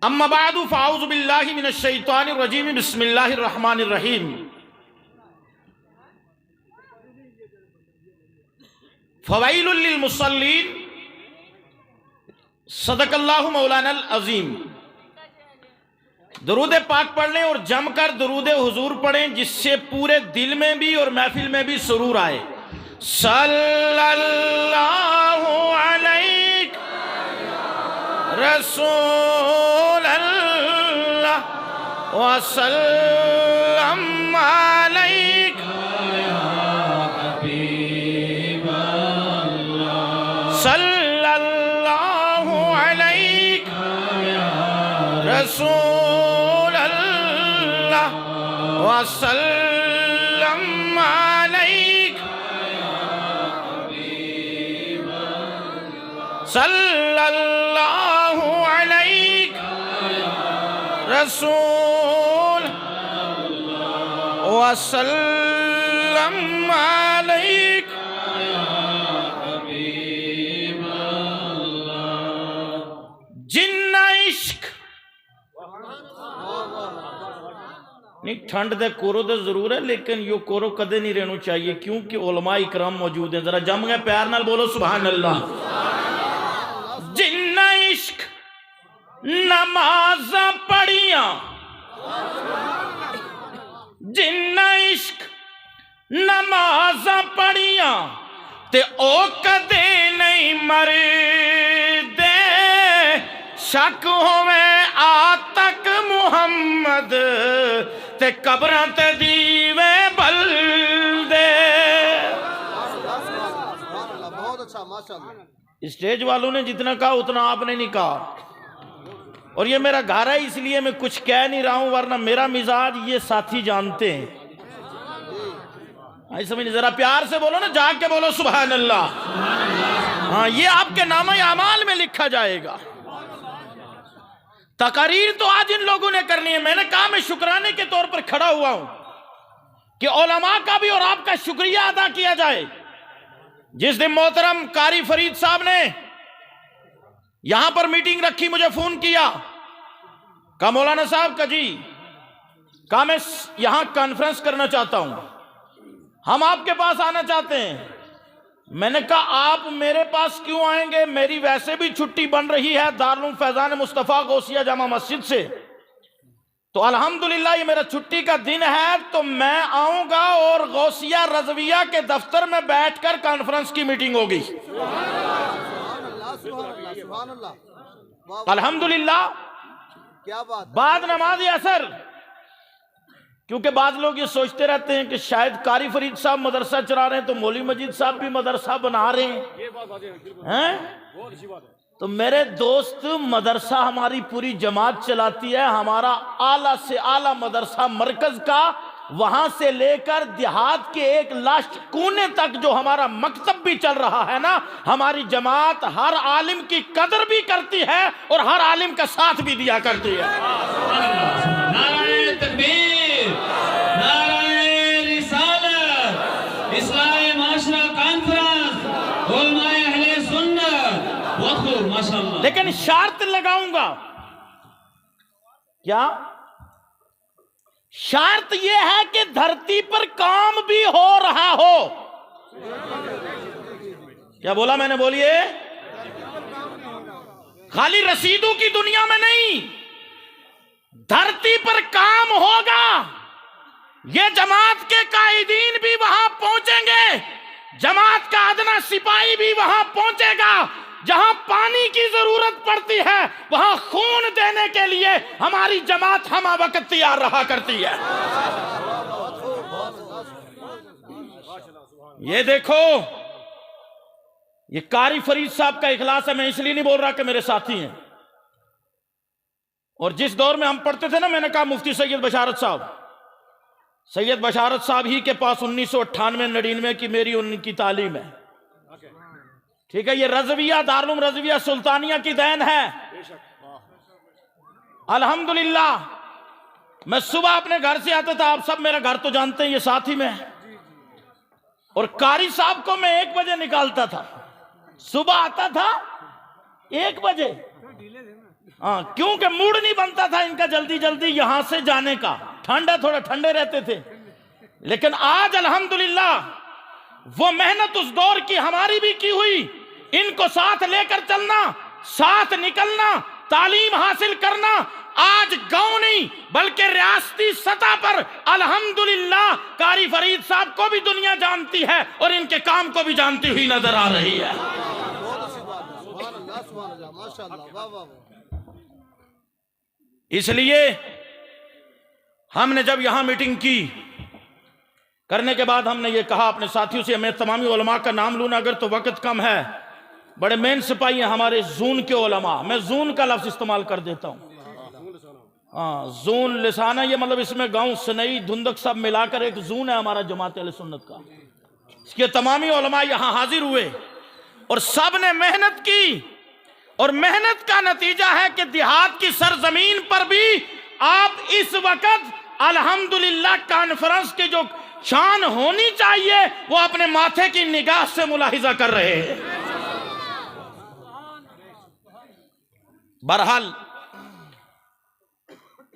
अम्मा बादु फ़ाऊज़ु बिल्लाहि मिनश शैतानिर रजीम बिस्मिल्लाहिर रहमानिर रहीम। फ़वैलुल लिल मुसल्लीन। सदक़ल्लाहु मौलानल अज़ीम। दरूद पाक पढ़ लें और जमकर दरूद हुजूर पढ़ें, जिससे पूरे दिल में भी और महफिल में भी सुरूर आए। सल्लल्लाहु अलैहि रसूल अल्लाह वसल्लम अलैका या हबीब अल्लाह। सल्लल्लाहु अलैका या रसूल अल्लाह वसल्लम अलैका या हबीब अल्लाह। सल्लल्लाहु अलैका या रसूल वसल्लम अलैका या हबीब अल्लाह। जिन्ना इश्क नहीं, ठंड दे कोरो तो जरूर है, लेकिन यो कोरो कदे नहीं रहना चाहिए, क्योंकि उलमा इकराम मौजूद हैं। जरा जम गए प्यार नाल बोलो सुभान अल्लाह। जिन्ना इश्क नमाज पढ़िया, जिन्ना इश्क नमाज पढ़िया ते ओ कदे नहीं मरदे। शक होवे आतक मुहम्मद ते कब्रां ते दीवे बल दे। बहुत अच्छा माशाअल्लाह। स्टेज वालों ने जितना कहा उतना आपने नहीं कहा, और ये मेरा घर है इसलिए मैं कुछ कह नहीं रहा हूं, वरना मेरा मिजाज ये साथी जानते हैं। आई समझ, जरा प्यार से बोलो ना, जाग के बोलो सुभान अल्लाह। हाँ, ये आपके नामे अमाल में लिखा जाएगा। तकरीर तो आज इन लोगों ने करनी है। मैंने कहा मैं शुक्राने के तौर पर खड़ा हुआ हूं कि उलमा का भी और आपका शुक्रिया अदा किया जाए। जिस दिन मोहतरम कारी फरीद साहब ने यहां पर मीटिंग रखी, मुझे फोन किया, कहा मौलाना साहब का जी, कहा मैं यहां कॉन्फ्रेंस करना चाहता हूं, हम आपके पास आना चाहते हैं। मैंने कहा आप मेरे पास क्यों आएंगे, मेरी वैसे भी छुट्टी बन रही है दारुल फैजान मुस्तफ़ा गौसिया जामा मस्जिद से, तो अल्हम्दुलिल्लाह ये मेरा छुट्टी का दिन है, तो मैं आऊंगा और गौसिया रज़विया के दफ्तर में बैठकर कॉन्फ्रेंस की मीटिंग होगी। अल्हम्दुलिल्लाह। क्या बात। बाद नमाज असर, क्योंकि बाद लोग ये सोचते रहते हैं कि शायद कारी फरीद साहब मदरसा चला रहे हैं तो मौलवी मजीद साहब भी मदरसा बना रहे हैं। तो मेरे दोस्त, मदरसा हमारी पूरी जमात चलाती है। हमारा आला से आला मदरसा मरकज का, वहां से लेकर देहात के एक लास्ट कोने तक जो हमारा मकतब भी चल रहा है ना, हमारी जमात हर आलिम की कदर भी करती है और हर आलिम का साथ भी दिया करती है। नारे तकबीर, नारे रिसालत, इस्लाही माशरा कॉन्फ्रेंस, उलमाए अहले सुन्नत, बहुत खूब माशाअल्लाह। लेकिन शर्त लगाऊंगा, क्या शर्त यह है कि धरती पर काम भी हो रहा हो। क्या बोला मैंने, बोलिए। खाली रसीदों की दुनिया में नहीं, धरती पर काम होगा। ये जमात के कायदीन भी वहां पहुंचेंगे, जमात का अदना सिपाही भी वहां पहुंचेगा। जहां पानी की जरूरत पड़ती है वहां खून देने के लिए हमारी जमात हम वक्त तैयार रहा करती है। ये देखो, ये कारी फरीद साहब का इखलास है। मैं इसलिए नहीं बोल रहा कि मेरे साथी हैं। और जिस दौर में हम पढ़ते थे ना, मैंने कहा मुफ्ती सैयद बशारत साहब ही के पास 1998-99 की मेरी उनकी तालीम है। ठीक है, ये रज़विया, दारुल रज़विया सुल्तानिया की देन है। अल्हम्दुलिल्लाह। मैं सुबह अपने घर से आता था, आप सब मेरा घर तो जानते हैं, ये साथ ही में है। और कारी साहब को मैं 1 बजे निकालता था, सुबह आता था 1 बजे। हाँ, क्योंकि मूड नहीं बनता था इनका जल्दी जल्दी यहां से जाने का, ठंडा थोड़ा ठंडे रहते थे। लेकिन आज अल्हम्दुलिल्लाह वो मेहनत उस दौर की हमारी भी की हुई, इनको साथ लेकर चलना, साथ निकलना, तालीम हासिल करना, आज गांव नहीं बल्कि रियासती सतह पर अल्हम्दुलिल्लाह कारी फरीद साहब को भी दुनिया जानती है और इनके काम को भी जानती हुई नजर आ रही है। बहुत अच्छी बात है। सुभान अल्लाह, सुभान अल्लाह, माशाअल्लाह, वाह वाह वाह। इसलिए हमने जब यहां मीटिंग की, करने के बाद हमने ये कहा अपने साथियों से, मैं तमामी उलमा का नाम लूँ ना अगर तो वक्त कम है, बड़े मेन सिपाही हैं हमारे जून के उलमा, मैं जून का लफ्ज इस्तेमाल कर देता हूँ। हाँ, जून लिसाना, ये मतलब इसमें गांव सनई धुंधक सब मिलाकर एक जून है हमारा जमात अहले सुन्नत का। इसके तमामी उलमा यहां हाजिर हुए और सब ने मेहनत की, और मेहनत का नतीजा है कि देहात की सरजमीन पर भी आप इस वक्त अल्हम्दुलिल्लाह कॉन्फ्रेंस की जो शान होनी चाहिए वो अपने माथे की निगाह से मुलाहिजा कर रहे हैं। बहरहाल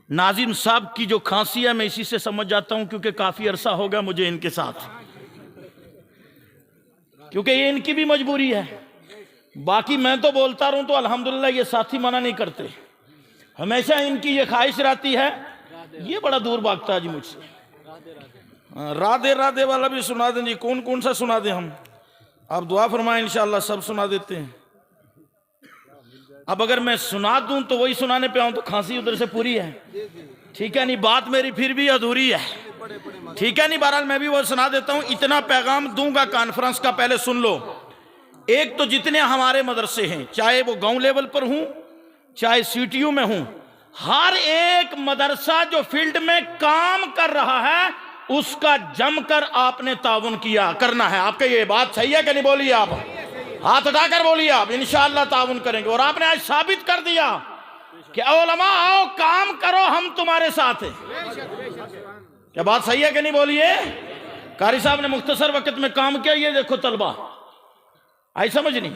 नाजिम साहब की जो खांसी है मैं इसी से समझ जाता हूं, क्योंकि काफी अरसा हो गया मुझे इनके साथ, क्योंकि ये इनकी भी मजबूरी है। बाकी मैं तो बोलता रहूं तो अल्हम्दुलिल्लाह ये साथी मना नहीं करते, हमेशा इनकी ये ख्वाहिश रहती है। ये बड़ा दूर भागता है जी मुझसे, राधे राधे वाला भी सुना दें जी, कौन कौन सा सुना दें हम, आप दुआ फरमाएं इंशाअल्लाह सब सुना देते हैं। अब अगर मैं सुना दूं तो वही सुनाने पे आऊं तो खांसी उधर से पूरी है, ठीक है नहीं, बात मेरी फिर भी अधूरी है, ठीक है नहीं। बहरहाल मैं भी वो सुना देता हूं, इतना पैगाम दूंगा कॉन्फ्रेंस का, पहले सुन लो। एक तो जितने हमारे मदरसे हैं, चाहे वो गांव लेवल पर हूं चाहे सीटीयू में हूं, हर एक मदरसा जो फील्ड में काम कर रहा है उसका जमकर आपने ताउन किया करना है। आपका ये बात सही है कि नहीं, बोलिए आप, हाथ उठाकर बोलिए आप, इंशाअल्लाह ताउन करेंगे। और आपने आज साबित कर दिया कि उलमा आओ काम करो, हम तुम्हारे साथ हैं। क्या बात सही है कि नहीं, बोलिए। कारी साहब ने मुख्तसर वक्त में काम किया, ये देखो तलबा, आई समझ नहीं,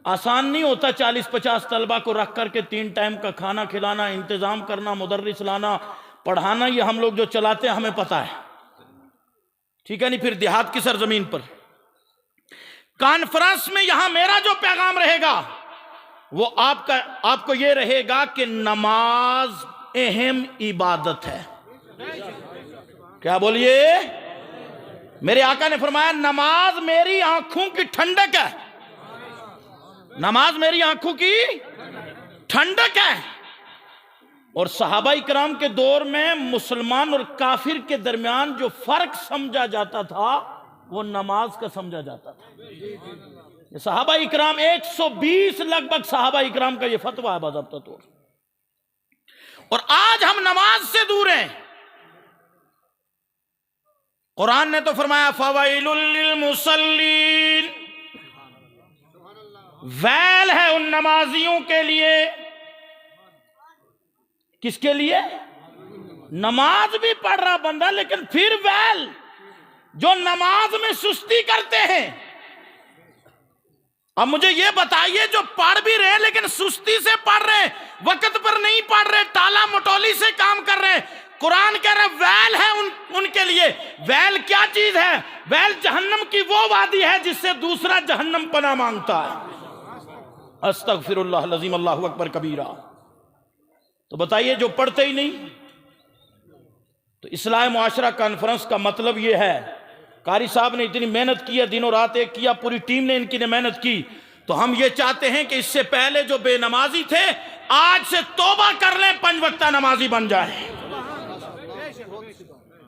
आसान नहीं होता 40-50 तलबा को रख करके 3 टाइम का खाना खिलाना, इंतजाम करना, मुदर्रिस लाना, पढ़ाना, ये हम लोग जो चलाते हैं हमें पता है, ठीक है नहीं। फिर देहात की सरजमीन पर कॉन्फ्रेंस में यहां मेरा जो पैगाम रहेगा वो आपको ये रहेगा कि नमाज अहम इबादत है। क्या बोलिए, मेरे आका ने फरमाया नमाज मेरी आंखों की ठंडक है, नमाज मेरी आंखों की ठंडक है। और सहाबा इकराम के दौर में मुसलमान और काफिर के दरमियान जो फर्क समझा जाता था वो नमाज का समझा जाता था। सहाबा इकराम 120 लगभग सहाबा इकराम का ये फतवा है बाज़ाब्ता तौर, और आज हम नमाज से दूर हैं। कुरान ने तो फरमाया फवाइलुल लिल मुसल्लीन, वैल है उन नमाजियों के लिए। किसके लिए? नमाज भी पढ़ रहा बंदा लेकिन फिर वैल, जो नमाज में सुस्ती करते हैं। अब मुझे ये बताइए, जो पढ़ भी रहे लेकिन सुस्ती से पढ़ रहे, वक्त पर नहीं पढ़ रहे, टाला मटोली से काम कर रहे, कुरान कह रहे वैल है उनके लिए। वैल क्या चीज है? वैल जहन्नम की वो वादी है जिससे दूसरा जहन्नम पनाह मांगता है। अस्तगफिरुल्लाह लज़ीम, अल्लाहु अकबर कबीरा। तो बताइए जो पढ़ते ही नहीं। तो इस्लाह मुआशरा कॉन्फ्रेंस का मतलब ये है, कारी साहब ने इतनी मेहनत की है, दिनों रात एक किया, पूरी टीम ने इनकी ने मेहनत की। तो हम ये चाहते हैं कि इससे पहले जो बेनमाजी थे आज से तौबा कर लें, 5 वक्ता नमाजी बन जाए।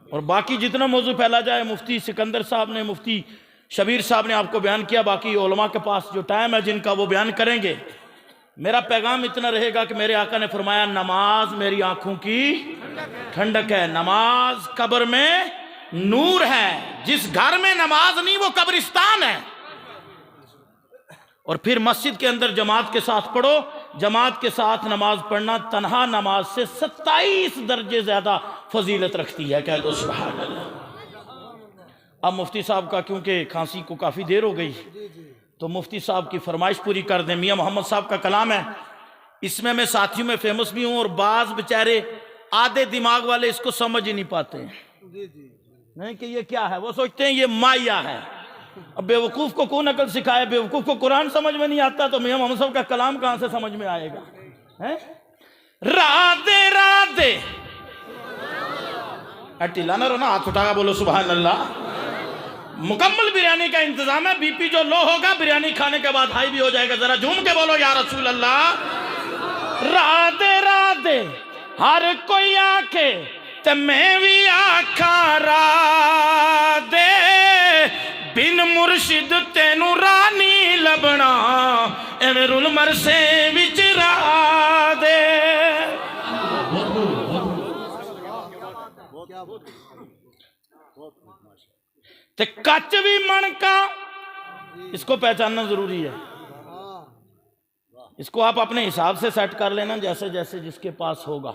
और बाकी जितना मौजू फैला जाए, मुफ्ती सिकंदर साहब ने, मुफ्ती शबीर साहब ने आपको बयान किया, बाकी उलमा के पास जो टाइम है जिनका वो बयान करेंगे। मेरा पैगाम इतना रहेगा कि मेरे आका ने फरमाया नमाज मेरी आंखों की ठंडक है, नमाज कब्र में नूर है। जिस घर में नमाज नहीं वो कब्रिस्तान है। और फिर मस्जिद के अंदर जमात के साथ पढ़ो। जमात के साथ नमाज पढ़ना तन्हा नमाज से 27 दर्जे ज्यादा फजीलत रखती है। कह दो सुभान अल्लाह। अब मुफ्ती साहब का क्योंकि खांसी को काफी देर हो गई, तो मुफ्ती साहब की फरमाइश पूरी कर दें। मियां मोहम्मद साहब का कलाम है, इसमें मैं साथियों में फेमस भी हूं, और बाज बेचारे आधे दिमाग वाले इसको समझ ही नहीं पाते हैं। जी जी नहीं कि ये क्या है, वो सोचते हैं ये माया है। अब बेवकूफ को कौन अकल सिखाए? बेवकूफ को कुरान समझ में नहीं आता तो मियां मोहम्मद साहब का कलाम कहां से समझ में आएगा? हैं? राधे राधे टिला ना रोना, हाथ उठाकर बोलो सुभान अल्लाह। मुकम्मल बिरयानी का इंतजाम है, बीपी जो लो होगा बिरयानी खाने के बाद हाई भी हो जाएगा। जरा झूम के बोलो या रसूल अल्लाह। राधे राधे हर कोई आके ते मैं भी आखा राधे, बिन मुर्शिद तेनू रानी लबना एवें रुल मरसे विच राधे। ते कच भी मन का, इसको पहचानना जरूरी है। इसको आप अपने हिसाब से सेट कर लेना, जैसे जैसे जिसके पास होगा।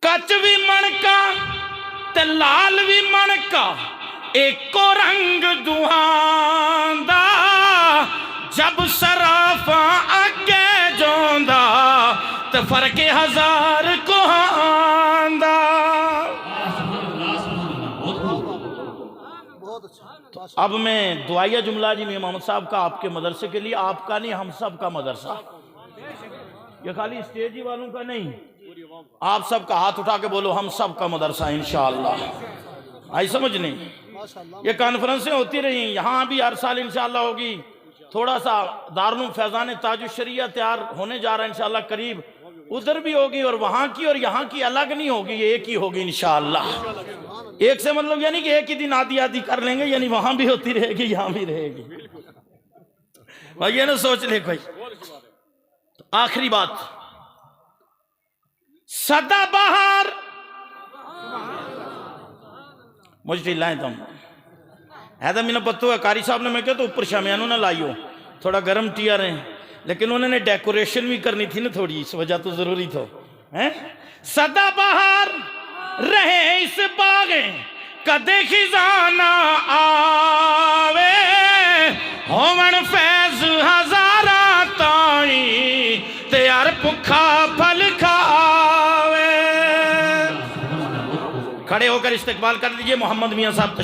कच भी मन का ते लाल भी मन का, एको रंग दुहांदा, जब सराफा अगे जोंदा ते फर्क हजार को आंदा। तो अब मैं दुआया जुमला जी मियां मोहम्मद साहब का आपके मदरसे के लिए, आपका नहीं हम सब का मदरसा, ये खाली स्टेज ही वालों का नहीं, आप सब का हाथ उठा के बोलो हम सब का मदरसा इंशाअल्लाह। आई समझ नहीं? ये कॉन्फ्रेंसें होती रही, यहाँ भी हर साल इंशाअल्लाह होगी। थोड़ा सा दारुल फैजान ताजुश शरिया तैयार होने जा रहा है इंशाअल्लाह, करीब उधर भी होगी, और वहाँ की और यहाँ की अलग नहीं होगी, ये एक ही होगी इंशाअल्लाह। एक से मतलब यानी कि एक ही दिन आधी आधी कर लेंगे, यानी वहां भी होती रहेगी यहाँ भी रहेगी। भाई ये ना सोच ले कोई। तो आखिरी बात, सदाबहार मुझे ढिलाए तुम है तो मैंने पता है कारी साहब ने, मैं क्या तो ऊपर शामियानों ना लाइयो, थोड़ा गर्म टियर है, लेकिन उन्होंने डेकोरेशन भी करनी थी ना थोड़ी, इस वजह तो जरूरी तो है। सदाबहार रहे इस बागे कदे खिजाना आवे, होवन फैज हजारा ताई ते यार भुखा फल खावे। खड़े होकर इस्तकबाल कर लीजिए मोहम्मद मियां साहब।